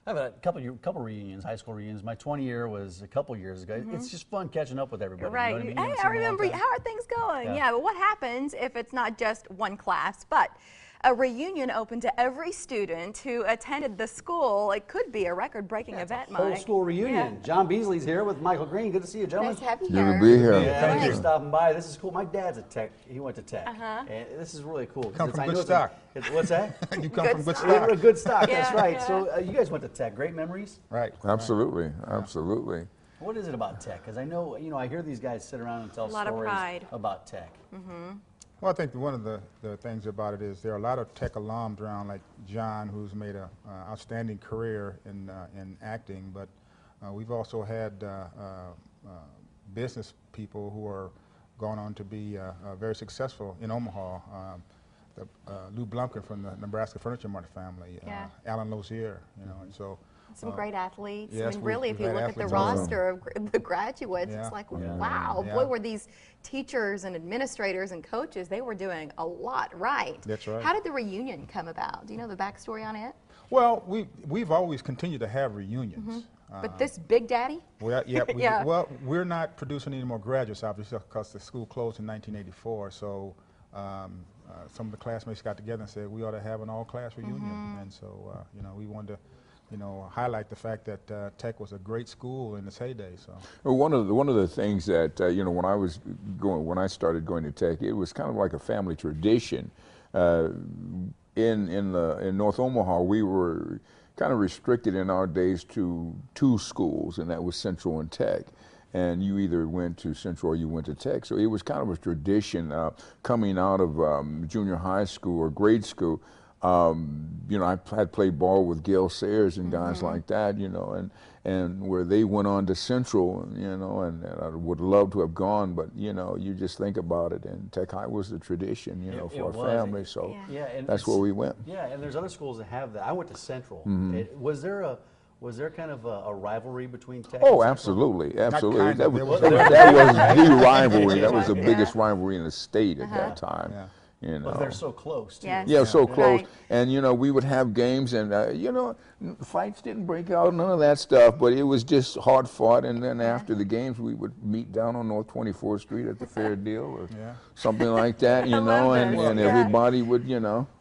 I've had a couple reunions, high school reunions. My 20 year was a couple years ago. It's just fun catching up with everybody. Right. You know what I mean? You Hey, haven't I seen them in a long remember. time. How are things going? Yeah. Yeah, but what happens if it's not just one class, but a reunion open to every student who attended the school? It could be a record-breaking event, Whole Mike. school reunion. Yeah. John Beasley's here with Michael Green. Good to see you, gentlemen. Nice to have you Good here. to be here. Yeah, thanks for Right. stopping by. This is cool. My dad's a Tech. He went to Tech. Uh-huh. And this is really cool. Come from I know good it's stock. What's that? You come Good from good stock. We're stock. a good stock. That's Yeah, right. yeah. So you guys went to Tech. Great memories. Right. Absolutely, absolutely. What is it about Tech? Because I know, I hear these guys sit around and tell A lot of stories pride. about Tech. Well, I think one of the things about it is there are a lot of Tech alums around, like John, who's made an outstanding career in acting, but we've also had business people who are going on to be very successful in Omaha. Lou Blumkin from the Nebraska Furniture Mart family, Yeah. Alan Lozier, and so. Some great athletes. yes, I mean, really, we've if you had look at the athletes roster of the graduates, Yeah. it's like, Yeah. wow, Yeah. boy, were these teachers and administrators and coaches, they were doing a lot right. That's right. How did the reunion come about? Do you know the backstory on it? Well, we've always continued to have reunions. But this Big Daddy? Well, yeah, Yeah. well, we're not producing any more graduates, obviously, because the school closed in 1984. So some of the classmates got together and said we ought to have an all-class reunion, and so we wanted to, highlight the fact that Tech was a great school in its heyday. So Well, one of the things that when I started going to Tech, it was kind of like a family tradition. In North Omaha, we were kind of restricted in our days to two schools, and that was Central and Tech. And you either went to Central or you went to Tech. So it was kind of a tradition coming out of junior high school or grade school. I had played ball with Gail Sayers and guys like that, and where they went on to Central, and I would love to have gone, but you just think about it, and Tech High was the tradition, It for our was. family, so Yeah, and that's where we went. Yeah, and there's other schools that have that. I went to Central. Was there kind of a rivalry between Tech? Oh, and Central? absolutely, absolutely. kind That of, was, there was- that was the rivalry. That was the Yeah. biggest rivalry in the state at that time. Yeah. But they're so close, too. Yes. Yeah, so close. Right. And, we would have games and, fights didn't break out, none of that stuff, but it was just hard fought. And then after the games, we would meet down on North 24th Street at the Fair Deal or Yeah. something like that, I love and, this. and Yeah. everybody would,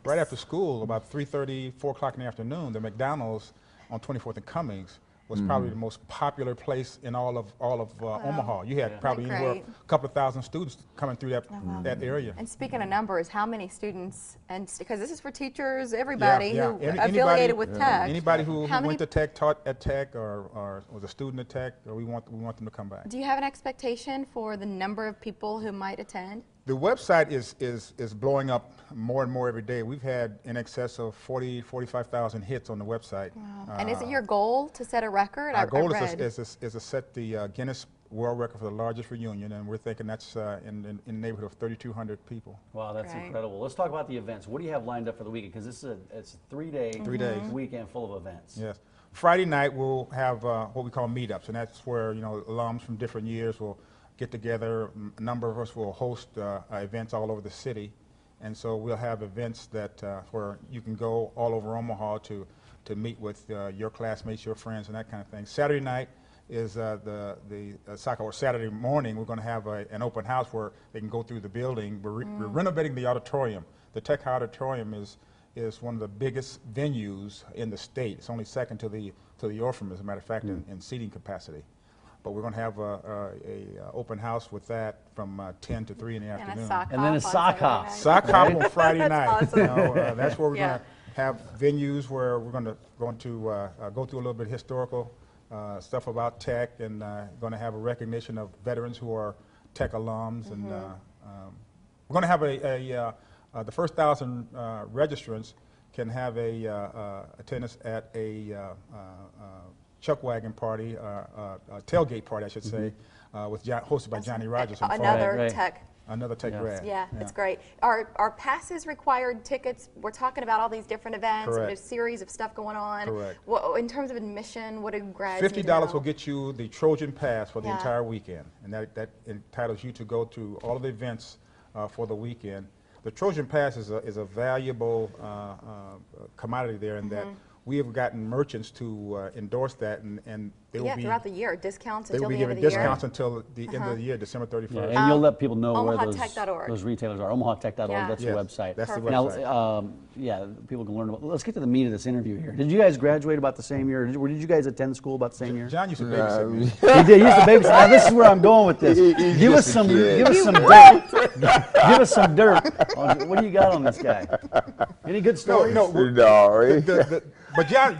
right after school, about 3:30, 4 o'clock in the afternoon, the McDonald's on 24th and Cummings was probably the most popular place in all of Omaha. You had probably Isn't that anywhere great? a couple of thousand students coming through that area. And speaking of numbers, how many students, and because this is for teachers, everybody Yeah, who yeah. affiliated with Tech. Anybody who How many- went to Tech, taught at Tech, or was a student at Tech, or we want them to come back. Do you have an expectation for the number of people who might attend? The website is blowing up more and more every day. We've had in excess of 45,000 hits on the website. And is it your goal to set a record? Our I goal read. is to set the Guinness World Record for the largest reunion, and we're thinking that's in the neighborhood of 3,200 people. Wow, that's Great. incredible. Let's talk about the events. What do you have lined up for the weekend? Because it's a 3-day 3 days. weekend full of events. Yes. Friday night we'll have what we call meetups, and that's where alums from different years will get together. A number of us will host events all over the city, and so we'll have events that where you can go all over Omaha to meet with your classmates, your friends, and that kind of thing. Saturday night is the soccer, or Saturday morning we're going to have an open house where they can go through the building. We're renovating the auditorium. The Tech High Auditorium is one of the biggest venues in the state. It's only second to the Orpheum, as a matter of fact, in seating capacity. But we're going to have a open house with that from 10 to 3 in the And afternoon. a sock And then a hop on sock Saturday hop. night. Sock hop on Friday That's night. awesome. That's where we're Yeah. going to have venues where we're going to go through a little bit of historical stuff about Tech, and going to have a recognition of veterans who are Tech alums, and we're going to have the first 1,000 registrants can have a attendance at a chuck wagon party, a tailgate party, I should say, hosted by Johnny Rogers. on Friday. Another Right. Tech. Another Tech grad. Yeah, it's great. Are passes required tickets? We're talking about all these different events. And Correct. there's a series of stuff going on. Correct. In terms of admission, what do grads need to $50 know? will get you the Trojan Pass for the Yeah. entire weekend, and that entitles you to go to all of the events for the weekend. The Trojan Pass is a valuable commodity there, in that we have gotten merchants to endorse that, and they will be throughout the year, discounts they until will the be end of giving the year. discounts until the end of the year, December 31st. Yeah, and you'll let people know where OmahaTech.org. those retailers are. OmahaTech.org, Yeah. that's Yes, the website. that's the Now, website. yeah, people can learn about. Let's get to the meat of this interview here. Did you guys graduate about the same year? Did you guys attend school about the same year? John used to babysit me. He did. He used to babysit. Now this is where I'm going with this. He's Give us just a some. kid. Give us some dirt. Give us some dirt. What do you got on this guy? Any good stories? No. No, But John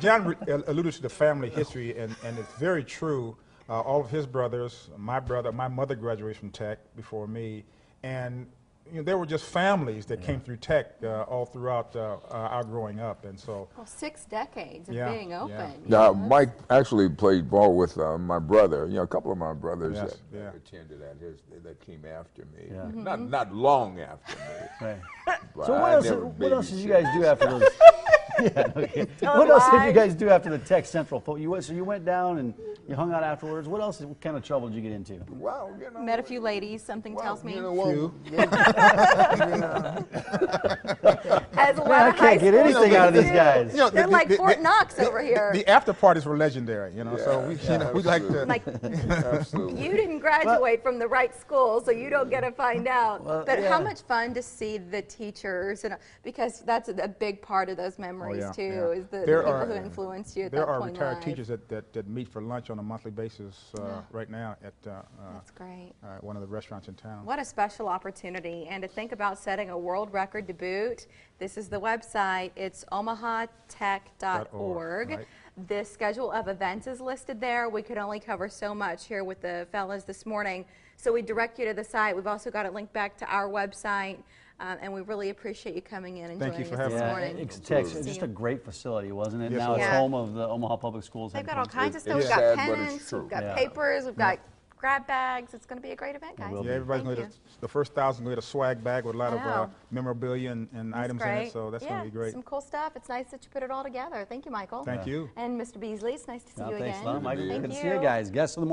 alluded to the family history, and it's very true. All of his brothers, my mother graduated from Tech before me, and there were just families that came through Tech all throughout our growing up, and so. Well, 6 decades of Yeah, being yeah. open. Now, Mike actually played ball with my brother. A couple of my brothers Yes, that yeah. attended that came after me. Yeah. Mm-hmm. Not long after me. Right. But So I never what else did you babysat. guys do after those? Yeah, okay. What else did you guys do after the Tech Central? So you went down and you hung out afterwards. What else? What kind of trouble did you get into? Well, Met a few ladies, something tells me. As a lot Man, I of high can't get school anything out of these students guys. do. They're like Fort Knox over here. The after parties were legendary, so we like to. Like, Absolutely. you didn't graduate from the right school, so you don't get to find out. Well, but yeah. how much fun to see the teachers, and because that's a big part of those memories yeah, too, yeah. is the There people are- who influenced you at There that are point in retired life. teachers that meet for lunch on a monthly basis right now at That's great. one of the restaurants in town. What a special opportunity. And to think about setting a world record to boot, this is the website. It's omahatech.org. Right. The schedule of events is listed there. We could only cover so much here with the fellas this morning. So we direct you to the site. We've also got a link back to our website. And we really appreciate you coming in and Thank joining you for us this having Yeah, morning. it's Absolutely. just a great facility, wasn't it? Yes, Now it it's was. home of the Omaha Public Schools. They've got all kinds of It stuff. is We've got sad, but it's pennants, true. we've got Yeah. papers, we've got grab bags. It's going to be a great event, guys. will Yeah, everybody's Thank going to you. the first 1,000 going to get a swag bag with a lot I of know. memorabilia and That's items in great. it, so that's yeah, going to be great. some cool stuff. It's nice that you put it all together. Thank you, Michael. Thank you. And Mr. Beasley, it's nice to see you Thanks again. a lot, Michael. Thank Good to you. see you guys. Guests of the morning.